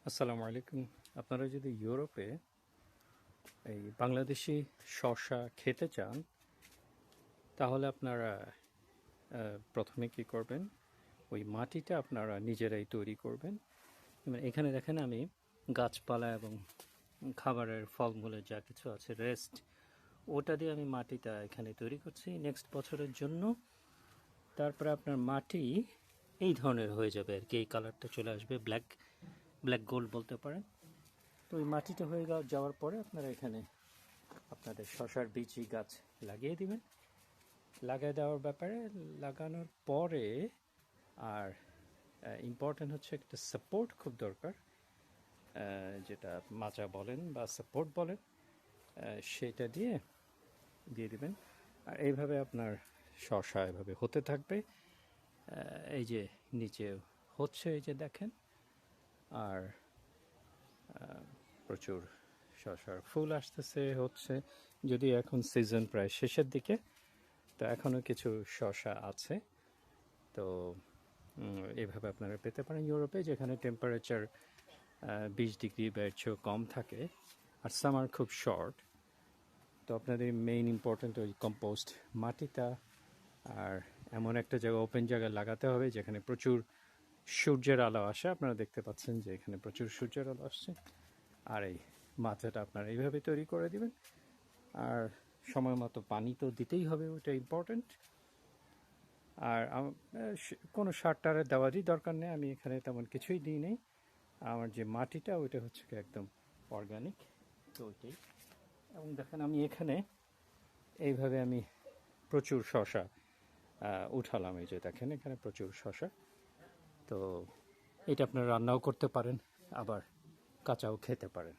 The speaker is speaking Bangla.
আসসালামু আলাইকুম। আপনারা যদি ইউরোপে এই বাংলাদেশি শসা খেতে চান তাহলে আপনারা প্রথমে কি করবেন, ওই মাটিটা আপনারা নিজেরাই তৈরি করবেন। মানে এখানে দেখেন আমি গাছপালা এবং খাবারের ফলমূলের যা কিছু আছে রেস্ট, ওটা দিয়ে আমি মাটিটা এখানে তৈরি করছি নেক্সট বছরের জন্য। তারপরে আপনার মাটি এই ধরনের হয়ে যাবে আর কি, এই কালারটা চলে আসবে, ব্ল্যাক ব্ল্যাক গোল্ড বলতে পারেন। তো ওই মাটিটা হয়ে যাওয়ার পরে আপনারা এখানে আপনাদের শশার বীজই গাছ লাগিয়ে দিবেন। লাগিয়ে দেওয়ার ব্যাপারে লাগানোর পরে আর ইম্পর্ট্যান্ট হচ্ছে একটা সাপোর্ট খুব দরকার, যেটা মাচা বলেন বা সাপোর্ট বলেন, সেটা দিয়ে দিবেন। আর এইভাবে আপনার শশা এভাবে হতে থাকবে। এই যে নিচে হচ্ছে, এই যে দেখেন, আর প্রচুর শসার ফুল আসতেছে হচ্ছে, যদি এখন সিজন প্রায় শেষের দিকে, তো এখনও কিছু শসা আছে। তো এভাবে আপনারা পেতে পারেন ইউরোপে, যেখানে টেম্পারেচার 20 ডিগ্রি বা এর চেয়েও কম থাকে, আর সামার খুব শর্ট। তো আপনাদের মেইন ইম্পর্ট্যান্ট ওই কম্পোস্ট মাটিটা, আর এমন একটা জায়গা, ওপেন জায়গায় লাগাতে হবে যেখানে প্রচুর সূর্যের আলো আসে। আপনারা দেখতে পাচ্ছেন যে এখানে প্রচুর সূর্যের আলো আসছে। আর এই মাচাটা আপনারা এইভাবে তৈরি করে দিবেন। আর সময় মতো পানি তো দিতেই হবে, ওটা ইম্পর্ট্যান্ট। আর কোনো সার টারের দেওয়ারই দরকার নেই, আমি এখানে তেমন কিছুই দিই নেই। আমার যে মাটিটা ওইটা হচ্ছে একদম অর্গানিক, তো ওইটাই। এবং দেখেন আমি এখানে এইভাবে আমি প্রচুর শশা উঠালাম, এই যে দেখেন এখানে প্রচুর শশা। তো এটা আপনারা রান্নাও করতে পারেন, আবার কাঁচাও খেতে পারেন।